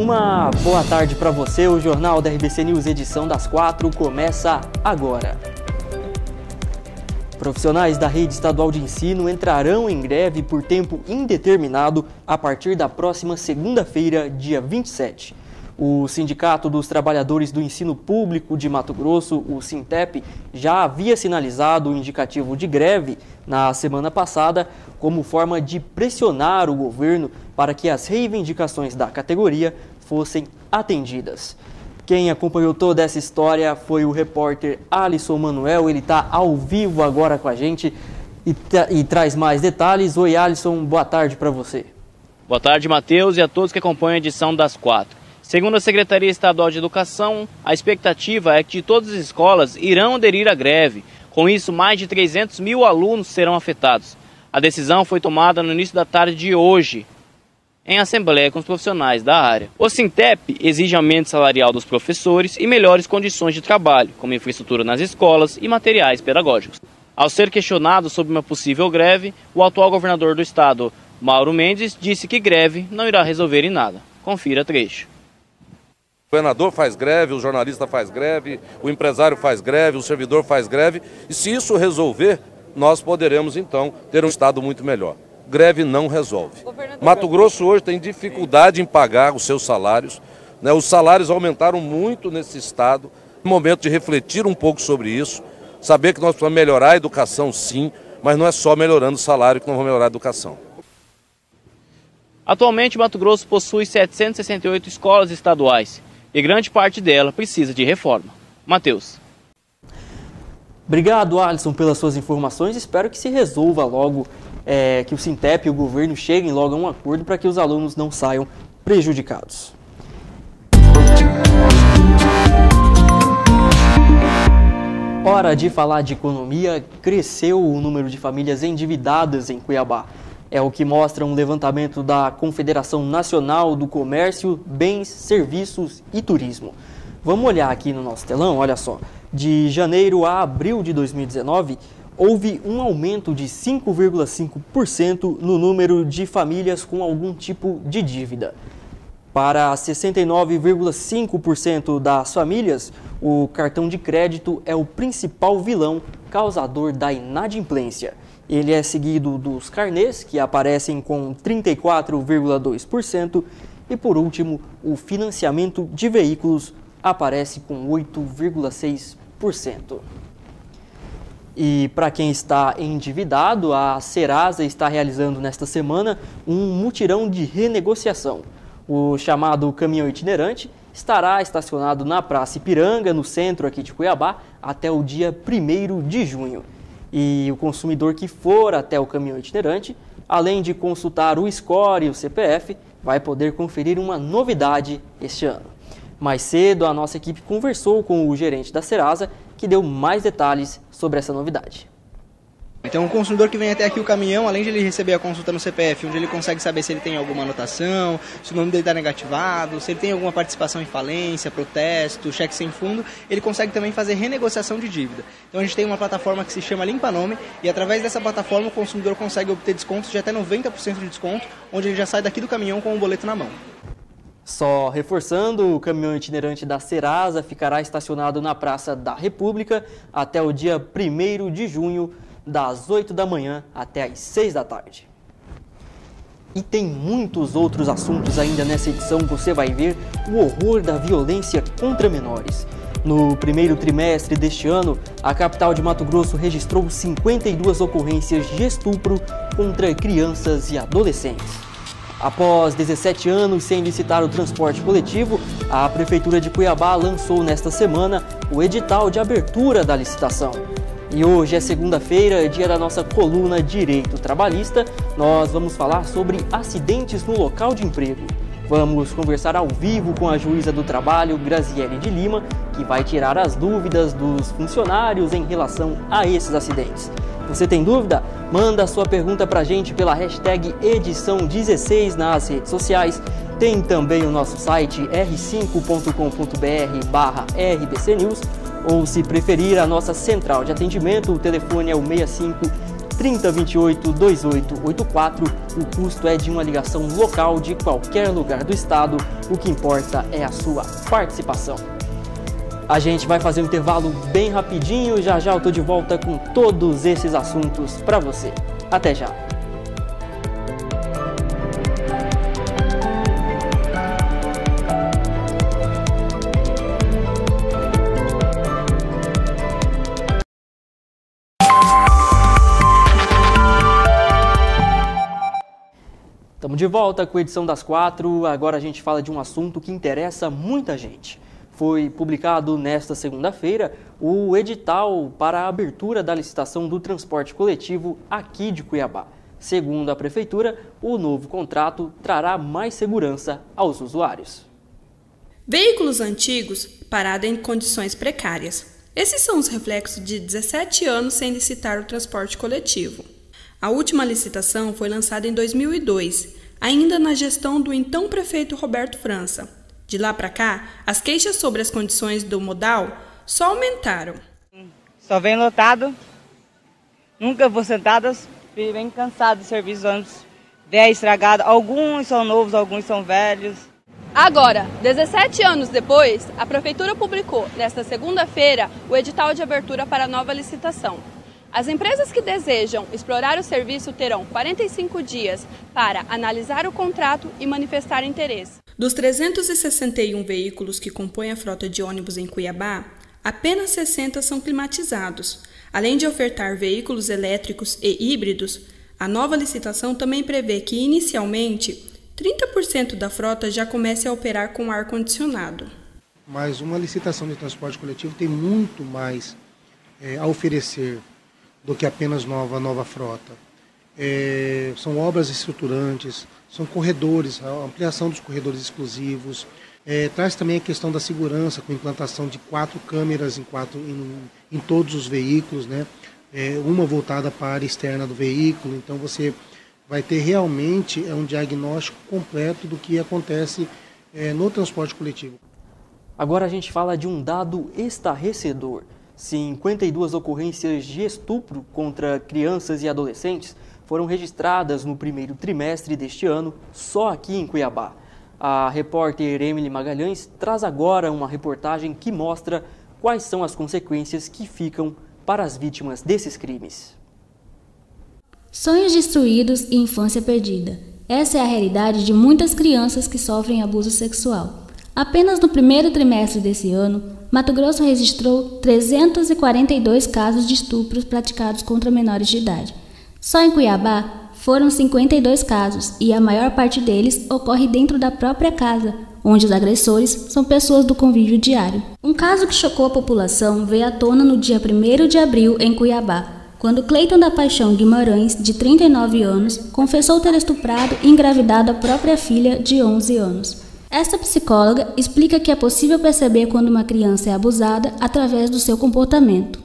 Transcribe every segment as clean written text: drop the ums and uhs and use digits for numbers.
Uma boa tarde para você, o Jornal da RBC News, edição das 4, começa agora. Profissionais da rede estadual de ensino entrarão em greve por tempo indeterminado a partir da próxima segunda-feira, dia 27. O Sindicato dos Trabalhadores do Ensino Público de Mato Grosso, o Sintep, já havia sinalizado o indicativo de greve na semana passada como forma de pressionar o governo para que as reivindicações da categoria fossem atendidas. Quem acompanhou toda essa história foi o repórter Alisson Manuel. Ele está ao vivo agora com a gente e traz mais detalhes. Oi, Alisson, boa tarde para você. Boa tarde, Matheus, e a todos que acompanham a edição das 4. Segundo a Secretaria Estadual de Educação, a expectativa é que todas as escolas irão aderir à greve. Com isso, mais de 300 mil alunos serão afetados. A decisão foi tomada no início da tarde de hoje, em assembleia com os profissionais da área. O Sintep exige aumento salarial dos professores e melhores condições de trabalho, como infraestrutura nas escolas e materiais pedagógicos. Ao ser questionado sobre uma possível greve, o atual governador do estado, Mauro Mendes, disse que greve não irá resolver em nada. Confira trecho. O governador faz greve, o jornalista faz greve, o empresário faz greve, o servidor faz greve. E se isso resolver, nós poderemos então ter um estado muito melhor. Greve não resolve. Mato Grosso hoje tem dificuldade em pagar os seus salários, né? Os salários aumentaram muito nesse estado. É momento de refletir um pouco sobre isso, saber que nós precisamos melhorar a educação sim, mas não é só melhorando o salário que nós vamos melhorar a educação. Atualmente, Mato Grosso possui 768 escolas estaduais e grande parte dela precisa de reforma. Matheus. Obrigado, Alisson, pelas suas informações. Espero que se resolva logo, que o Sintep e o governo cheguem logo a um acordo para que os alunos não saiam prejudicados. Hora de falar de economia. Cresceu o número de famílias endividadas em Cuiabá. É o que mostra um levantamento da Confederação Nacional do Comércio, Bens, Serviços e Turismo. Vamos olhar aqui no nosso telão, olha só. De janeiro a abril de 2019, houve um aumento de 5,5% no número de famílias com algum tipo de dívida. Para 69,5% das famílias, o cartão de crédito é o principal vilão causador da inadimplência. Ele é seguido dos carnês, que aparecem com 34,2%, e por último, o financiamento de veículos aparece com 8,6%. E para quem está endividado, a Serasa está realizando nesta semana um mutirão de renegociação. O chamado caminhão itinerante estará estacionado na Praça Ipiranga, no centro aqui de Cuiabá, até o dia 1º de junho. E o consumidor que for até o caminhão itinerante, além de consultar o score e o CPF, vai poder conferir uma novidade este ano. Mais cedo, a nossa equipe conversou com o gerente da Serasa, que deu mais detalhes sobre essa novidade. Então, o consumidor que vem até aqui o caminhão, além de ele receber a consulta no CPF, onde ele consegue saber se ele tem alguma anotação, se o nome dele está negativado, se ele tem alguma participação em falência, protesto, cheque sem fundo, ele consegue também fazer renegociação de dívida. Então, a gente tem uma plataforma que se chama Limpa Nome e, através dessa plataforma, o consumidor consegue obter descontos de até 90% de desconto, onde ele já sai daqui do caminhão com o boleto na mão. Só reforçando, o caminhão itinerante da Serasa ficará estacionado na Praça da República até o dia 1º de junho, das 8 da manhã até as 6 da tarde. E tem muitos outros assuntos ainda nessa edição. Você vai ver o horror da violência contra menores. No primeiro trimestre deste ano, a capital de Mato Grosso registrou 52 ocorrências de estupro contra crianças e adolescentes. Após 17 anos sem licitar o transporte coletivo, a Prefeitura de Cuiabá lançou nesta semana o edital de abertura da licitação. E hoje é segunda-feira, dia da nossa coluna Direito Trabalhista. Nós vamos falar sobre acidentes no local de emprego. Vamos conversar ao vivo com a juíza do trabalho, Graziele de Lima, que vai tirar as dúvidas dos funcionários em relação a esses acidentes. Você tem dúvida? Manda a sua pergunta pra gente pela hashtag edição16 nas redes sociais. Tem também o nosso site r5.com.br/rbcnews, ou se preferir a nossa central de atendimento, o telefone é o 65 3028-2884. O custo é de uma ligação local de qualquer lugar do estado. O que importa é a sua participação. A gente vai fazer um intervalo bem rapidinho. Já já eu tô de volta com todos esses assuntos para você. Até já! Estamos de volta com a edição das 4. Agora a gente fala de um assunto que interessa muita gente. Foi publicado nesta segunda-feira o edital para a abertura da licitação do transporte coletivo aqui de Cuiabá. Segundo a Prefeitura, o novo contrato trará mais segurança aos usuários. Veículos antigos parados em condições precárias. Esses são os reflexos de 17 anos sem licitar o transporte coletivo. A última licitação foi lançada em 2002, ainda na gestão do então prefeito Roberto França. De lá para cá, as queixas sobre as condições do modal só aumentaram. Só vem lotado, nunca vou sentadas, bem cansado do serviço, ônibus velho, estragado. Alguns são novos, alguns são velhos. Agora, 17 anos depois, a Prefeitura publicou, nesta segunda-feira, o edital de abertura para a nova licitação. As empresas que desejam explorar o serviço terão 45 dias para analisar o contrato e manifestar interesse. Dos 361 veículos que compõem a frota de ônibus em Cuiabá, apenas 60 são climatizados. Além de ofertar veículos elétricos e híbridos, a nova licitação também prevê que, inicialmente, 30% da frota já comece a operar com ar-condicionado. Mas uma licitação de transporte coletivo tem muito mais a oferecer do que apenas nova frota. São obras estruturantes, são corredores, a ampliação dos corredores exclusivos, traz também a questão da segurança, com implantação de 4 câmeras em todos os veículos, né? Uma voltada para a área externa do veículo, então você vai ter realmente um diagnóstico completo do que acontece no transporte coletivo. Agora a gente fala de um dado estarrecedor. 52 ocorrências de estupro contra crianças e adolescentes foram registradas no primeiro trimestre deste ano, só aqui em Cuiabá. A repórter Emily Magalhães traz agora uma reportagem que mostra quais são as consequências que ficam para as vítimas desses crimes. Sonhos destruídos e infância perdida. Essa é a realidade de muitas crianças que sofrem abuso sexual. Apenas no primeiro trimestre desse ano, Mato Grosso registrou 342 casos de estupros praticados contra menores de idade. Só em Cuiabá foram 52 casos e a maior parte deles ocorre dentro da própria casa, onde os agressores são pessoas do convívio diário. Um caso que chocou a população veio à tona no dia 1º de abril em Cuiabá, quando Cleiton da Paixão Guimarães, de 39 anos, confessou ter estuprado e engravidado a própria filha de 11 anos. Esta psicóloga explica que é possível perceber quando uma criança é abusada através do seu comportamento.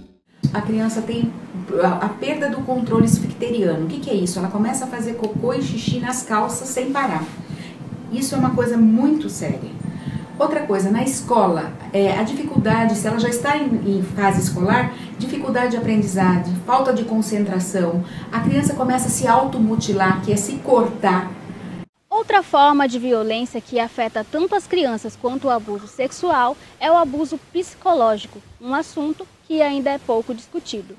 A criança tem a perda do controle esficteriano. O que é isso? Ela começa a fazer cocô e xixi nas calças sem parar. Isso é uma coisa muito séria. Outra coisa, na escola, a dificuldade, se ela já está em fase escolar, dificuldade de aprendizagem, falta de concentração, a criança começa a se automutilar, que é se cortar. Outra forma de violência que afeta tanto as crianças quanto o abuso sexual é o abuso psicológico, um assunto que ainda é pouco discutido.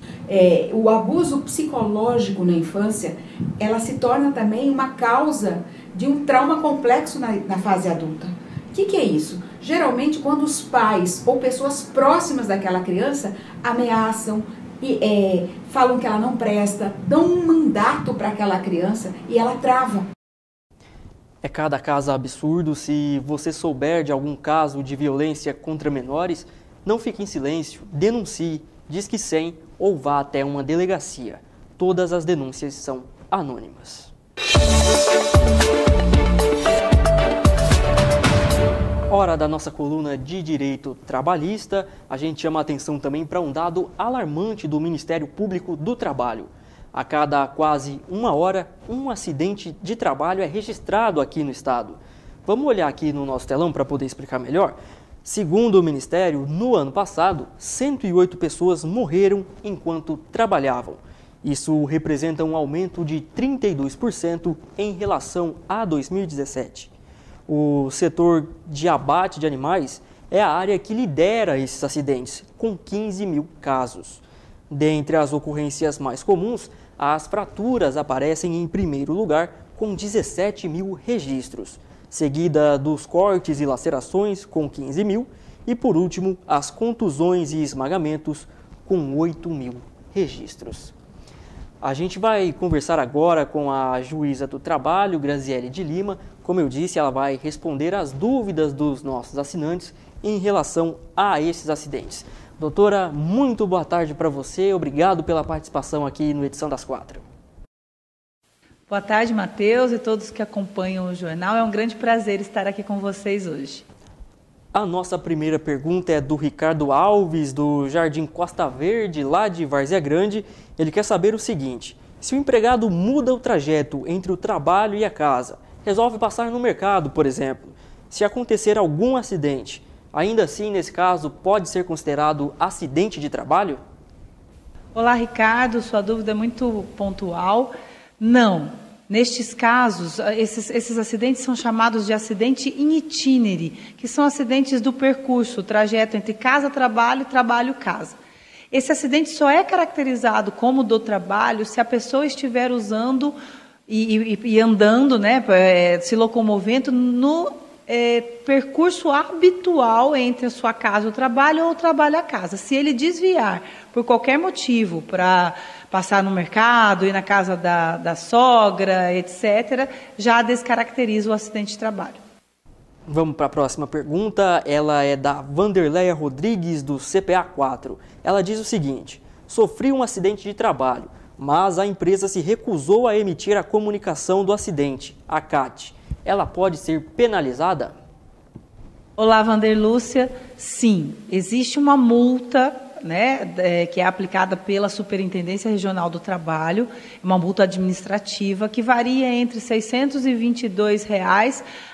O abuso psicológico na infância, ela se torna também uma causa de um trauma complexo na fase adulta. O que é isso? Geralmente quando os pais ou pessoas próximas daquela criança ameaçam, falam que ela não presta, dão um mandato para aquela criança e ela trava. É cada caso absurdo. Se você souber de algum caso de violência contra menores, não fique em silêncio, denuncie, Disque 100 ou vá até uma delegacia. Todas as denúncias são anônimas. Hora da nossa coluna de Direito Trabalhista. A gente chama a atenção também para um dado alarmante do Ministério Público do Trabalho. A cada quase uma hora, um acidente de trabalho é registrado aqui no estado. Vamos olhar aqui no nosso telão para poder explicar melhor? Segundo o Ministério, no ano passado, 108 pessoas morreram enquanto trabalhavam. Isso representa um aumento de 32% em relação a 2017. O setor de abate de animais é a área que lidera esses acidentes, com 15 mil casos. Dentre as ocorrências mais comuns, as fraturas aparecem em primeiro lugar, com 17 mil registros, seguida dos cortes e lacerações, com 15 mil, e por último, as contusões e esmagamentos, com 8 mil registros. A gente vai conversar agora com a juíza do trabalho, Graziele de Lima. Como eu disse, ela vai responder às dúvidas dos nossos assinantes em relação a esses acidentes. Doutora, muito boa tarde para você. Obrigado pela participação aqui no Edição das 4. Boa tarde, Matheus, e todos que acompanham o jornal. É um grande prazer estar aqui com vocês hoje. A nossa primeira pergunta é do Ricardo Alves, do Jardim Costa Verde, lá de Várzea Grande. Ele quer saber o seguinte: se o empregado muda o trajeto entre o trabalho e a casa, resolve passar no mercado, por exemplo, se acontecer algum acidente, ainda assim, nesse caso, pode ser considerado acidente de trabalho? Olá, Ricardo, sua dúvida é muito pontual. Não. Nestes casos, esses acidentes são chamados de acidente in itinere, que são acidentes do percurso, o trajeto entre casa-trabalho e trabalho-casa. Esse acidente só é caracterizado como do trabalho se a pessoa estiver usando e andando, né, se locomovendo no percurso habitual entre a sua casa e o trabalho ou o trabalho à casa. Se ele desviar por qualquer motivo para passar no mercado, ir na casa da sogra, etc., já descaracteriza o acidente de trabalho. Vamos para a próxima pergunta. Ela é da Vanderleia Rodrigues, do CPA 4. Ela diz o seguinte: sofri um acidente de trabalho, mas a empresa se recusou a emitir a comunicação do acidente, a CAT. Ela pode ser penalizada? Olá, Vanderlúcia. Sim, existe uma multa, né, que é aplicada pela Superintendência Regional do Trabalho, uma multa administrativa que varia entre R$ 622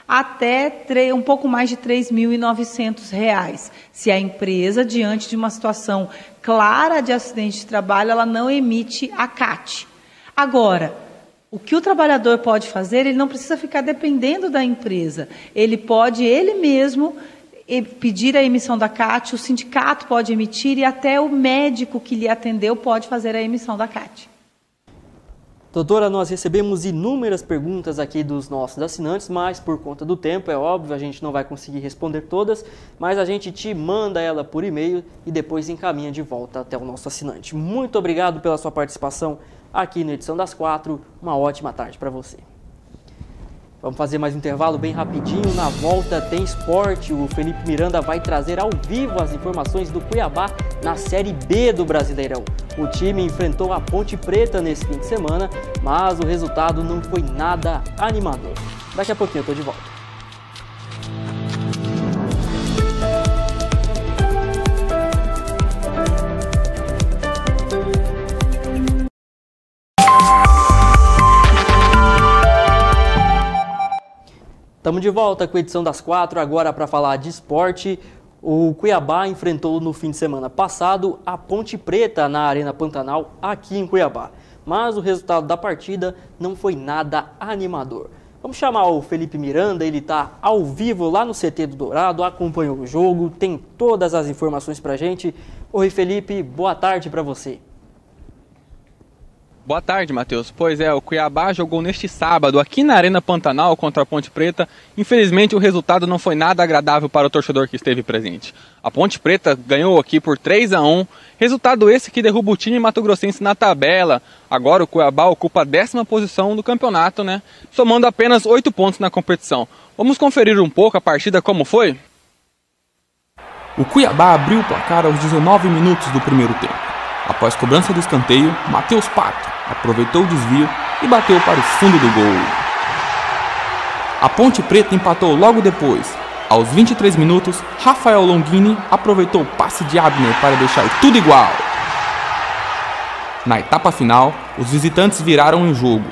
até um pouco mais de R$ 3.900. Se a empresa, diante de uma situação clara de acidente de trabalho, ela não emite a CAT. Agora, o que o trabalhador pode fazer, ele não precisa ficar dependendo da empresa. Ele pode, ele mesmo, pedir a emissão da CAT, o sindicato pode emitir e até o médico que lhe atendeu pode fazer a emissão da CAT. Doutora, nós recebemos inúmeras perguntas aqui dos nossos assinantes, mas por conta do tempo, é óbvio, a gente não vai conseguir responder todas, mas a gente te manda ela por e-mail e depois encaminha de volta até o nosso assinante. Muito obrigado pela sua participação aqui na Edição das 4. Uma ótima tarde para você. Vamos fazer mais um intervalo bem rapidinho. Na volta tem esporte. O Felipe Miranda vai trazer ao vivo as informações do Cuiabá na Série B do Brasileirão. O time enfrentou a Ponte Preta nesse fim de semana, mas o resultado não foi nada animador. Daqui a pouquinho eu estou de volta. Estamos de volta com a Edição das 4, agora para falar de esporte. O Cuiabá enfrentou no fim de semana passado a Ponte Preta na Arena Pantanal, aqui em Cuiabá. Mas o resultado da partida não foi nada animador. Vamos chamar o Felipe Miranda, ele está ao vivo lá no CT do Dourado, acompanhou o jogo, tem todas as informações para a gente. Oi Felipe, boa tarde para você. Boa tarde, Matheus. Pois é, o Cuiabá jogou neste sábado aqui na Arena Pantanal contra a Ponte Preta. Infelizmente, o resultado não foi nada agradável para o torcedor que esteve presente. A Ponte Preta ganhou aqui por 3-1, resultado esse que derruba o time mato-grossense na tabela. Agora o Cuiabá ocupa a 10ª posição do campeonato, né? Somando apenas 8 pontos na competição. Vamos conferir um pouco a partida como foi? O Cuiabá abriu o placar aos 19 minutos do primeiro tempo. Após cobrança do escanteio, Matheus Pato aproveitou o desvio e bateu para o fundo do gol. A Ponte Preta empatou logo depois. Aos 23 minutos, Rafael Longini aproveitou o passe de Abner para deixar tudo igual. Na etapa final, os visitantes viraram o jogo.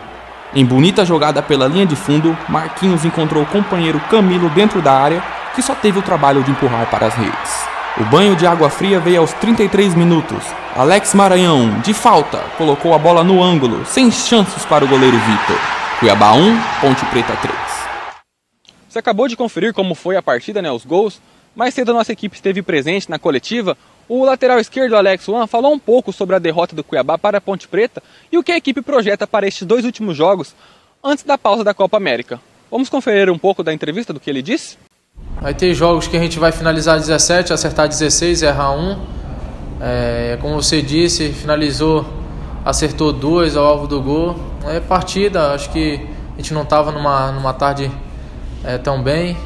Em bonita jogada pela linha de fundo, Marquinhos encontrou o companheiro Camilo dentro da área, que só teve o trabalho de empurrar para as redes. O banho de água fria veio aos 33 minutos. Alex Maranhão, de falta, colocou a bola no ângulo, sem chances para o goleiro Vitor. Cuiabá 1, Ponte Preta 3. Você acabou de conferir como foi a partida, né, os gols. Mais cedo a nossa equipe esteve presente na coletiva. O lateral esquerdo, Alex Juan, falou um pouco sobre a derrota do Cuiabá para a Ponte Preta e o que a equipe projeta para estes 2 últimos jogos antes da pausa da Copa América. Vamos conferir um pouco da entrevista do que ele disse? Vai ter jogos que a gente vai finalizar 17, acertar 16 e errar 1. Como você disse, finalizou, acertou 2 ao alvo do gol. É partida, acho que a gente não estava numa tarde tão bem.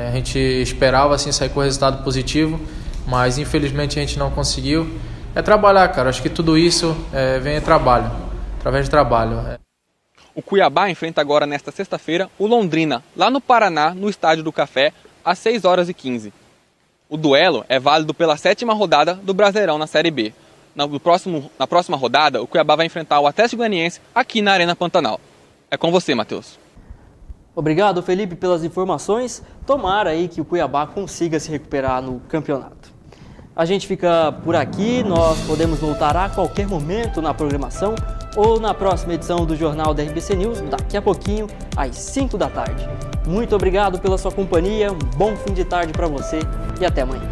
A gente esperava assim, sair com resultado positivo, mas infelizmente a gente não conseguiu. É trabalhar, cara. Acho que tudo isso vem de trabalho, através de trabalho. O Cuiabá enfrenta agora, nesta sexta-feira, o Londrina, lá no Paraná, no Estádio do Café, às 6h15. O duelo é válido pela 7ª rodada do Brasileirão na Série B. Na próxima rodada, o Cuiabá vai enfrentar o Atlético Goianiense aqui na Arena Pantanal. É com você, Matheus. Obrigado, Felipe, pelas informações. Tomara aí que o Cuiabá consiga se recuperar no campeonato. A gente fica por aqui, nós podemos voltar a qualquer momento na programação ou na próxima edição do Jornal da RBC News, daqui a pouquinho, às 5 da tarde. Muito obrigado pela sua companhia, um bom fim de tarde para você e até amanhã.